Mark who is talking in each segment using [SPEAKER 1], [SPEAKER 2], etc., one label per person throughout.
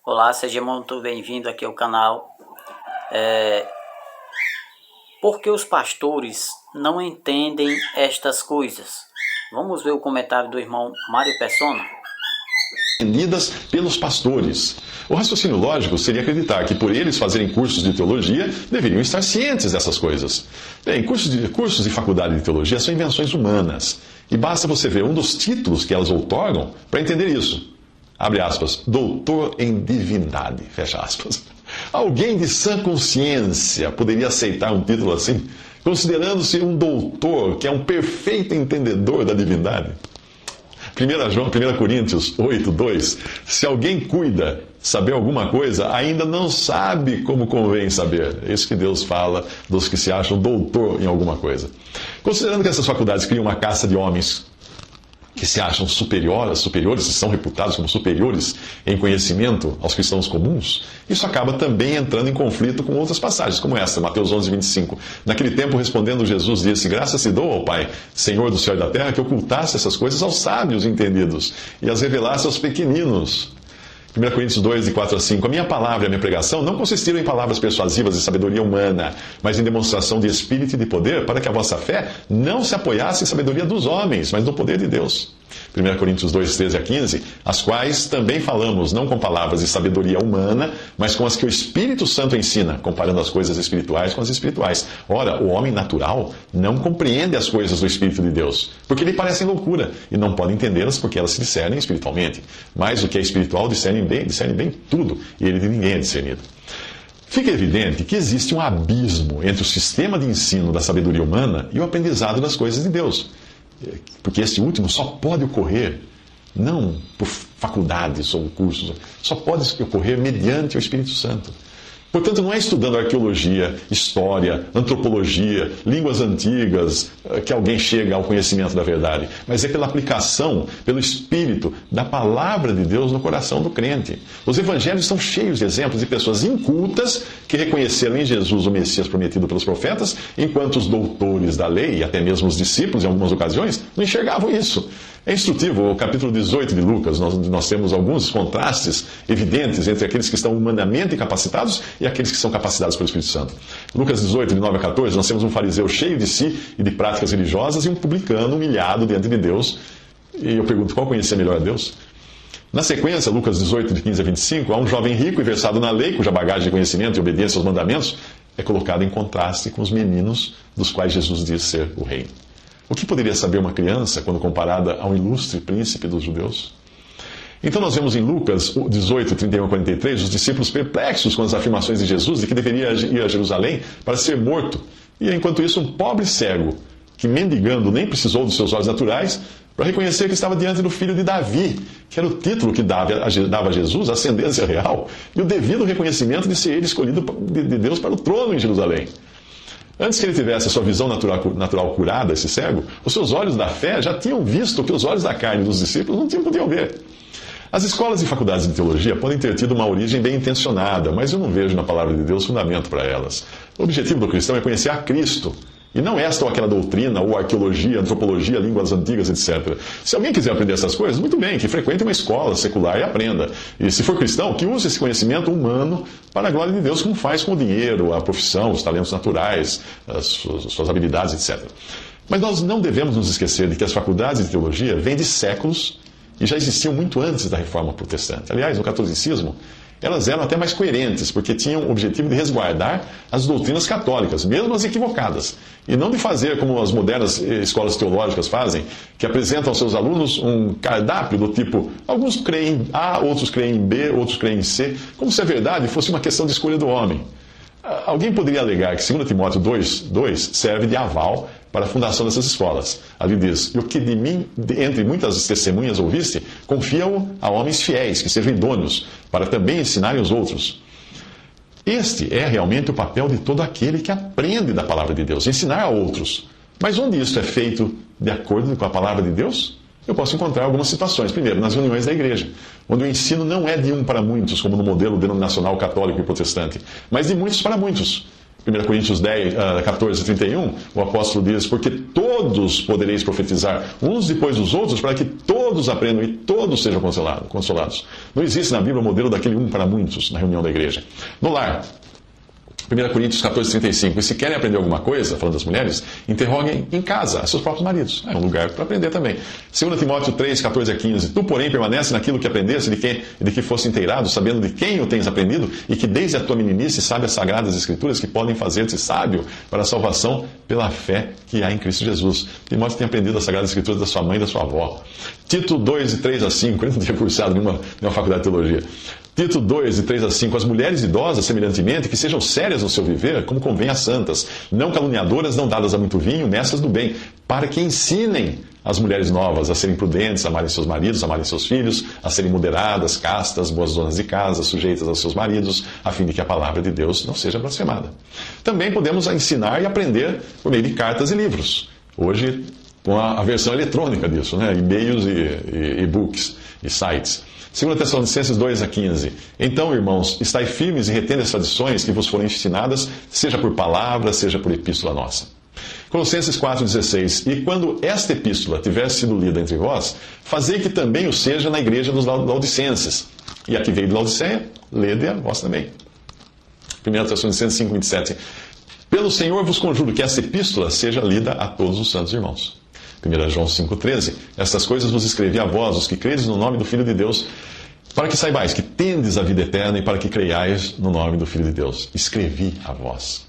[SPEAKER 1] Olá, seja muito bem-vindo aqui ao canal. Por que os pastores não entendem estas coisas? Vamos ver o comentário do irmão Mário Persona.
[SPEAKER 2] Entendidas pelos pastores. O raciocínio lógico seria acreditar que por eles fazerem cursos de teologia, deveriam estar cientes dessas coisas. Bem, cursos de faculdade de teologia são invenções humanas. E basta você ver um dos títulos que elas outorgam para entender isso. Abre aspas, doutor em divindade, fecha aspas. Alguém de sã consciência poderia aceitar um título assim, considerando-se um doutor que é um perfeito entendedor da divindade? 1 Coríntios 8, 2. Se alguém cuida saber alguma coisa, ainda não sabe como convém saber. É isso que Deus fala dos que se acham doutor em alguma coisa. Considerando que essas faculdades criam uma caça de homens que se acham superiores, que são reputados como superiores em conhecimento aos cristãos comuns, isso acaba também entrando em conflito com outras passagens, como esta, Mateus 11, 25. Naquele tempo, respondendo Jesus, disse, graças te dou, ó Pai, Senhor do céu e da terra, que ocultasse essas coisas aos sábios e entendidos, e as revelasse aos pequeninos. 1 Coríntios 2, de 4 a 5. A minha palavra e a minha pregação não consistiram em palavras persuasivas de sabedoria humana, mas em demonstração de espírito e de poder, para que a vossa fé não se apoiasse em sabedoria dos homens, mas no poder de Deus. 1 Coríntios 2, 13 a 15, as quais também falamos, não com palavras de sabedoria humana, mas com as que o Espírito Santo ensina, comparando as coisas espirituais com as espirituais. Ora, o homem natural não compreende as coisas do Espírito de Deus, porque lhe parecem loucura, e não pode entendê-las porque elas se discernem espiritualmente. Mas o que é espiritual discerne bem tudo, e ele de ninguém é discernido. Fica evidente que existe um abismo entre o sistema de ensino da sabedoria humana e o aprendizado das coisas de Deus. Porque esse último só pode ocorrer, não por faculdades ou cursos, só pode ocorrer mediante o Espírito Santo. Portanto, não é estudando arqueologia, história, antropologia, línguas antigas, que alguém chega ao conhecimento da verdade, mas é pela aplicação, pelo Espírito, da palavra de Deus no coração do crente. Os evangelhos são cheios de exemplos de pessoas incultas que reconheceram em Jesus o Messias prometido pelos profetas, enquanto os doutores da lei, e até mesmo os discípulos, em algumas ocasiões, não enxergavam isso. É instrutivo, o capítulo 18 de Lucas, nós temos alguns contrastes evidentes entre aqueles que estão humanamente capacitados e aqueles que são capacitados pelo Espírito Santo. Lucas 18, de 9 a 14, nós temos um fariseu cheio de si e de práticas religiosas e um publicano humilhado diante de Deus. E eu pergunto, qual conhecia melhor a Deus? Na sequência, Lucas 18, de 15 a 25, há um jovem rico e versado na lei, cuja bagagem de conhecimento e obediência aos mandamentos é colocada em contraste com os meninos dos quais Jesus diz ser o rei. O que poderia saber uma criança quando comparada a um ilustre príncipe dos judeus? Então nós vemos em Lucas 18, 31 a 43, os discípulos perplexos com as afirmações de Jesus de que deveria ir a Jerusalém para ser morto. E enquanto isso, um pobre cego, que mendigando nem precisou dos seus olhos naturais, para reconhecer que estava diante do filho de Davi, que era o título que dava a Jesus, a ascendência real, e o devido reconhecimento de ser ele escolhido de Deus para o trono em Jerusalém. Antes que ele tivesse a sua visão natural curada, esse cego, os seus olhos da fé já tinham visto o que os olhos da carne dos discípulos não podiam ver. As escolas e faculdades de teologia podem ter tido uma origem bem intencionada, mas eu não vejo na palavra de Deus fundamento para elas. O objetivo do cristão é conhecer a Cristo, e não esta ou aquela doutrina, ou arqueologia, antropologia, línguas antigas, etc. Se alguém quiser aprender essas coisas, muito bem, que frequente uma escola secular e aprenda. E se for cristão, que use esse conhecimento humano para a glória de Deus, como faz com o dinheiro, a profissão, os talentos naturais, as suas habilidades, etc. Mas nós não devemos nos esquecer de que as faculdades de teologia vêm de séculos e já existiam muito antes da Reforma Protestante. Aliás, no catolicismo, elas eram até mais coerentes, porque tinham o objetivo de resguardar as doutrinas católicas, mesmo as equivocadas, e não de fazer como as modernas escolas teológicas fazem, que apresentam aos seus alunos um cardápio do tipo, alguns creem em A, outros creem em B, outros creem em C, como se a verdade fosse uma questão de escolha do homem. Alguém poderia alegar que 2 Timóteo 2 serve de aval para a fundação dessas escolas. Ali diz, e o que de mim, entre muitas testemunhas ouviste, confia-o a homens fiéis, que sejam idôneos, para também ensinarem os outros. Este é realmente o papel de todo aquele que aprende da palavra de Deus, ensinar a outros. Mas onde isso é feito de acordo com a palavra de Deus? Eu posso encontrar algumas situações. Primeiro, nas reuniões da igreja, onde o ensino não é de um para muitos, como no modelo denominacional católico e protestante, mas de muitos para muitos. 1 Coríntios 14, 31, o apóstolo diz: porque todos podereis profetizar, uns depois dos outros, para que todos aprendam e todos sejam consolados. Não existe na Bíblia o modelo daquele um para muitos na reunião da igreja. No lar, 1 Coríntios 14, 35. E se querem aprender alguma coisa, falando das mulheres, interroguem em casa a seus próprios maridos. É um lugar para aprender também. 2 Timóteo 3, 14 a 15. Tu, porém, permanece naquilo que aprendeste, de que fosse inteirado, sabendo de quem o tens aprendido, e que desde a tua meninice sabe as sagradas escrituras que podem fazer-te sábio para a salvação pela fé que há em Cristo Jesus. Timóteo tem aprendido as sagradas escrituras da sua mãe e da sua avó. Tito 2, de 3 a 5. Ele não tinha cursado nenhuma faculdade de teologia. Tito 2, de 3 a 5. As mulheres idosas, semelhantemente, que sejam sérias no seu viver, como convém às santas, não caluniadoras, não dadas a muito vinho, mestras do bem, para que ensinem as mulheres novas a serem prudentes, a amarem seus maridos, a amarem seus filhos, a serem moderadas, castas, boas donas de casa, sujeitas aos seus maridos, a fim de que a palavra de Deus não seja blasfemada. Também podemos ensinar e aprender por meio de cartas e livros. Hoje, com a versão eletrônica disso, né? E-mails e e-books e sites. 2 Tessalonicenses 2 a 15. Então, irmãos, estai firmes e retende as tradições que vos foram ensinadas, seja por palavra, seja por epístola nossa. Colossenses 4,16. E quando esta epístola tiver sido lida entre vós, fazei que também o seja na igreja dos Laodicenses. E a que veio de Laodiceia, lede-a vós também. 1 Tessalonicenses 5,27. Pelo Senhor vos conjuro que esta epístola seja lida a todos os santos irmãos. 1 João 5,13. Estas coisas vos escrevi a vós, os que credes no nome do Filho de Deus, para que saibais que tendes a vida eterna e para que creiais no nome do Filho de Deus. Escrevi a vós.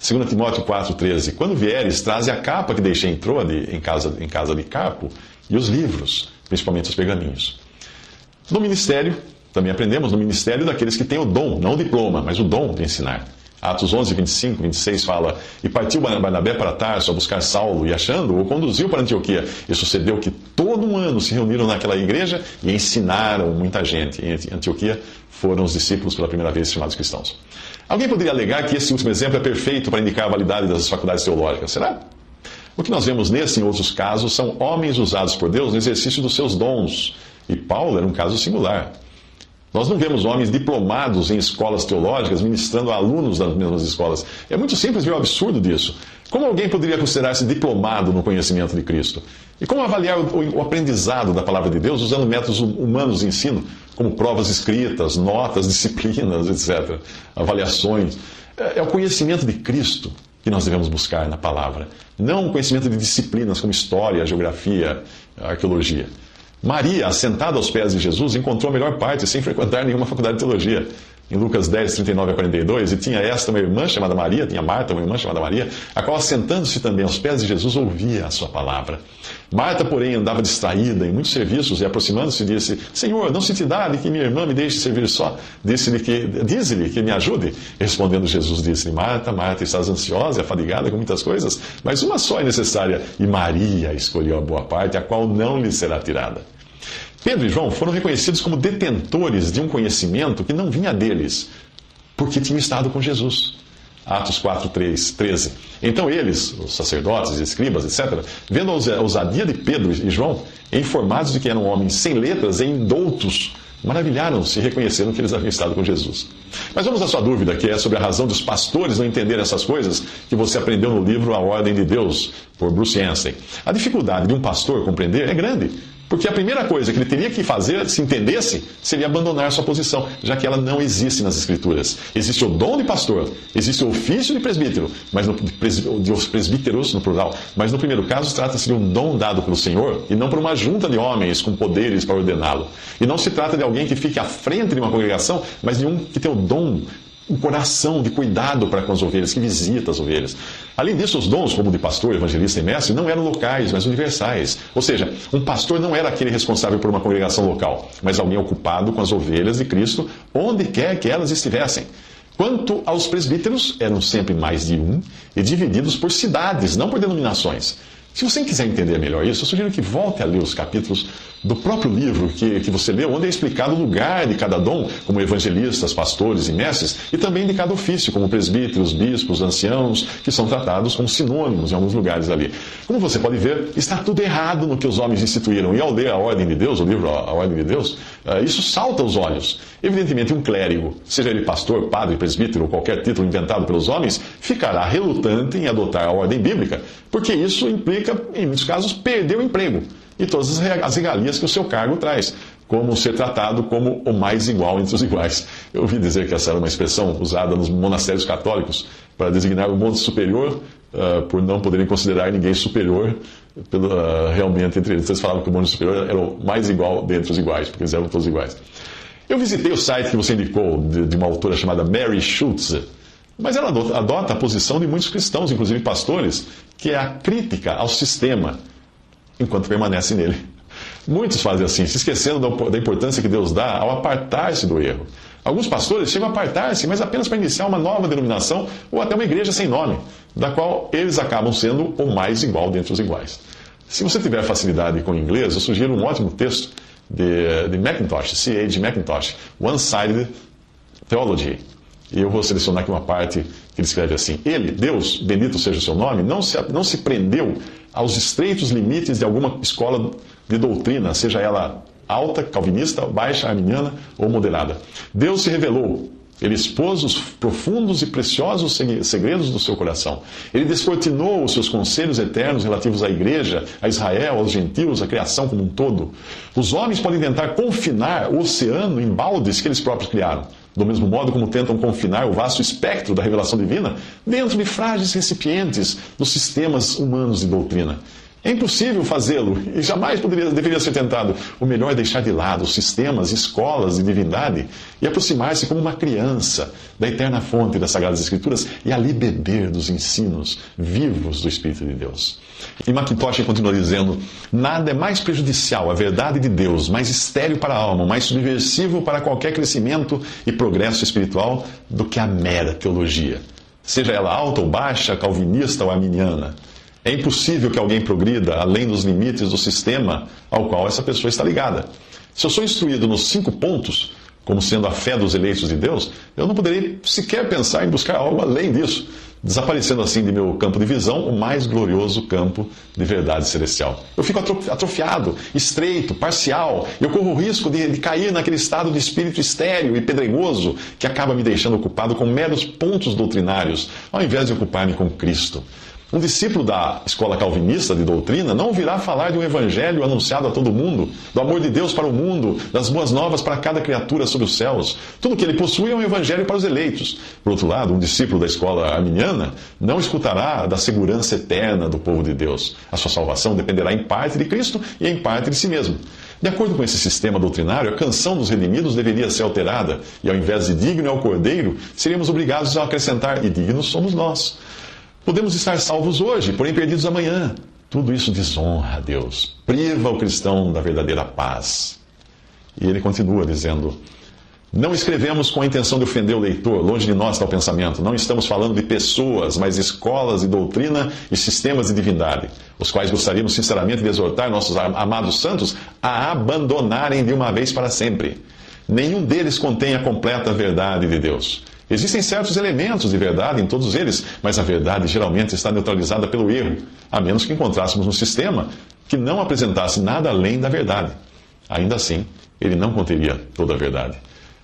[SPEAKER 2] 2 Timóteo 4,13. Quando vieres, traze a capa que deixei em Troade, em casa de Carpo, e os livros, principalmente os pergaminhos. No ministério, também aprendemos no ministério daqueles que têm o dom, não o diploma, mas o dom de ensinar. Atos 11, 25, 26 fala: E partiu Barnabé para Tarso a buscar Saulo, e achando-o, o conduziu para Antioquia. E sucedeu que todo um ano se reuniram naquela igreja e ensinaram muita gente. Em Antioquia foram os discípulos pela primeira vez chamados cristãos. Alguém poderia alegar que esse último exemplo é perfeito para indicar a validade das faculdades teológicas. Será? O que nós vemos nesse e em outros casos são homens usados por Deus no exercício dos seus dons. E Paulo era um caso singular. Nós não vemos homens diplomados em escolas teológicas ministrando a alunos das mesmas escolas. É muito simples ver o absurdo disso. Como alguém poderia considerar-se diplomado no conhecimento de Cristo? E como avaliar o aprendizado da palavra de Deus usando métodos humanos de ensino, como provas escritas, notas, disciplinas, etc., avaliações? É o conhecimento de Cristo que nós devemos buscar na palavra, não o conhecimento de disciplinas como história, geografia, arqueologia. Maria, assentada aos pés de Jesus, encontrou a melhor parte sem frequentar nenhuma faculdade de teologia. Em Lucas 10, 39 a 42, e tinha esta uma irmã chamada Maria, tinha Marta, uma irmã chamada Maria, a qual, assentando-se também aos pés de Jesus, ouvia a sua palavra. Marta, porém, andava distraída em muitos serviços e, aproximando-se, disse: Senhor, não se te dá de que minha irmã me deixe servir só? Dize-lhe que me ajude. Respondendo Jesus, disse-lhe: Marta, Marta, estás ansiosa e afadigada com muitas coisas, mas uma só é necessária, e Maria escolheu a boa parte, a qual não lhe será tirada. Pedro e João foram reconhecidos como detentores de um conhecimento que não vinha deles, porque tinham estado com Jesus. Atos 4, 13. Então eles, os sacerdotes, escribas, etc., vendo a ousadia de Pedro e João, informados de que eram homens sem letras e indoutos, maravilharam-se e reconheceram que eles haviam estado com Jesus. Mas vamos à sua dúvida, que é sobre a razão dos pastores não entenderem essas coisas que você aprendeu no livro A Ordem de Deus, por Bruce Anstey. A dificuldade de um pastor compreender é grande, porque a primeira coisa que ele teria que fazer, se entendesse, seria abandonar sua posição, já que ela não existe nas Escrituras. Existe o dom de pastor, existe o ofício de presbítero, de os presbíteros no plural, mas no primeiro caso trata-se de um dom dado pelo Senhor e não por uma junta de homens com poderes para ordená-lo. E não se trata de alguém que fique à frente de uma congregação, mas de um que tem o dom, um coração de cuidado para com as ovelhas, que visita as ovelhas. Além disso, os dons, como de pastor, evangelista e mestre, não eram locais, mas universais. Ou seja, um pastor não era aquele responsável por uma congregação local, mas alguém ocupado com as ovelhas de Cristo, onde quer que elas estivessem. Quanto aos presbíteros, eram sempre mais de um, e divididos por cidades, não por denominações. Se você quiser entender melhor isso, eu sugiro que volte a ler os capítulos do próprio livro que você leu, onde é explicado o lugar de cada dom, como evangelistas, pastores e mestres, e também de cada ofício, como presbíteros, bispos, anciãos, que são tratados como sinônimos em alguns lugares ali. Como você pode ver, está tudo errado no que os homens instituíram. E ao ler a ordem de Deus, o livro A Ordem de Deus, isso salta aos olhos. Evidentemente, um clérigo, seja ele pastor, padre, presbítero ou qualquer título inventado pelos homens, ficará relutante em adotar a ordem bíblica, porque isso implica, em muitos casos, perder o emprego e todas as regalias que o seu cargo traz, como ser tratado como o mais igual entre os iguais. Eu ouvi dizer que essa era uma expressão usada nos monastérios católicos para designar o mundo superior, por não poderem considerar ninguém superior realmente entre eles. Eles falavam que o mundo superior era o mais igual dentre os iguais, porque eles eram todos iguais. Eu visitei o site que você indicou, de uma autora chamada Mary Schultz, mas ela adota a posição de muitos cristãos, inclusive pastores, que é a crítica ao sistema, enquanto permanece nele. Muitos fazem assim, se esquecendo da importância que Deus dá ao apartar-se do erro. Alguns pastores chegam a apartar-se, mas apenas para iniciar uma nova denominação ou até uma igreja sem nome, da qual eles acabam sendo o mais igual dentre os iguais. Se você tiver facilidade com o inglês, eu sugiro um ótimo texto de Mackintosh, C.H. Mackintosh, One-Sided Theology. E eu vou selecionar aqui uma parte que ele escreve assim: Ele, Deus, bendito seja o seu nome, não se prendeu aos estreitos limites de alguma escola de doutrina, seja ela alta, calvinista, baixa, arminiana ou moderada. Deus se revelou. Ele expôs os profundos e preciosos segredos do seu coração. Ele descortinou os seus conselhos eternos relativos à igreja, a Israel, aos gentios, à criação como um todo. Os homens podem tentar confinar o oceano em baldes que eles próprios criaram, do mesmo modo como tentam confinar o vasto espectro da revelação divina dentro de frágeis recipientes dos sistemas humanos de doutrina. É impossível fazê-lo e jamais deveria ser tentado. O melhor é deixar de lado os sistemas, escolas de divindade e aproximar-se como uma criança da eterna fonte das Sagradas Escrituras e ali beber dos ensinos vivos do Espírito de Deus. E Mackintosh continua dizendo: nada é mais prejudicial à verdade de Deus, mais estéril para a alma, mais subversivo para qualquer crescimento e progresso espiritual do que a mera teologia, seja ela alta ou baixa, calvinista ou arminiana. É impossível que alguém progrida além dos limites do sistema ao qual essa pessoa está ligada. Se eu sou instruído nos 5 pontos, como sendo a fé dos eleitos de Deus, eu não poderei sequer pensar em buscar algo além disso, desaparecendo assim de meu campo de visão o mais glorioso campo de verdade celestial. Eu fico atrofiado, estreito, parcial, e eu corro o risco de cair naquele estado de espírito estéril e pedregoso que acaba me deixando ocupado com meros pontos doutrinários, ao invés de ocupar-me com Cristo. Um discípulo da escola calvinista de doutrina não virá falar de um evangelho anunciado a todo mundo, do amor de Deus para o mundo, das boas novas para cada criatura sob os céus. Tudo que ele possui é um evangelho para os eleitos. Por outro lado, um discípulo da escola arminiana não escutará da segurança eterna do povo de Deus. A sua salvação dependerá em parte de Cristo e em parte de si mesmo. De acordo com esse sistema doutrinário, a canção dos redimidos deveria ser alterada, e ao invés de digno é o cordeiro, seríamos obrigados a acrescentar: e dignos somos nós. Podemos estar salvos hoje, porém perdidos amanhã. Tudo isso desonra a Deus, priva o cristão da verdadeira paz. E ele continua dizendo: não escrevemos com a intenção de ofender o leitor, longe de nós está o pensamento. Não estamos falando de pessoas, mas de escolas de doutrina e sistemas de divindade, os quais gostaríamos sinceramente de exortar nossos amados santos a abandonarem de uma vez para sempre. Nenhum deles contém a completa verdade de Deus. Existem certos elementos de verdade em todos eles, mas a verdade geralmente está neutralizada pelo erro, a menos que encontrássemos um sistema que não apresentasse nada além da verdade. Ainda assim, ele não conteria toda a verdade.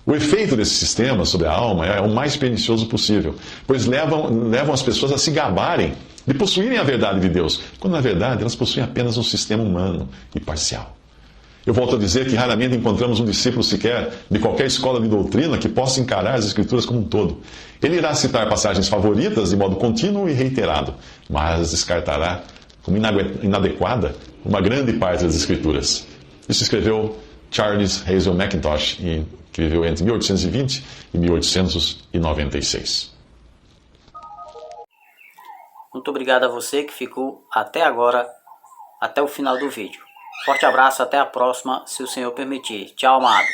[SPEAKER 2] O efeito desse sistema sobre a alma é o mais pernicioso possível, pois levam as pessoas a se gabarem de possuírem a verdade de Deus, quando na verdade elas possuem apenas um sistema humano e parcial. Eu volto a dizer que raramente encontramos um discípulo sequer de qualquer escola de doutrina que possa encarar as Escrituras como um todo. Ele irá citar passagens favoritas de modo contínuo e reiterado, mas descartará como inadequada uma grande parte das Escrituras. Isso escreveu Charles Hazel Mackintosh, que viveu entre 1820 e 1896.
[SPEAKER 1] Muito obrigado a você que ficou até agora, até o final do vídeo. Forte abraço, até a próxima, se o Senhor permitir. Tchau, amado.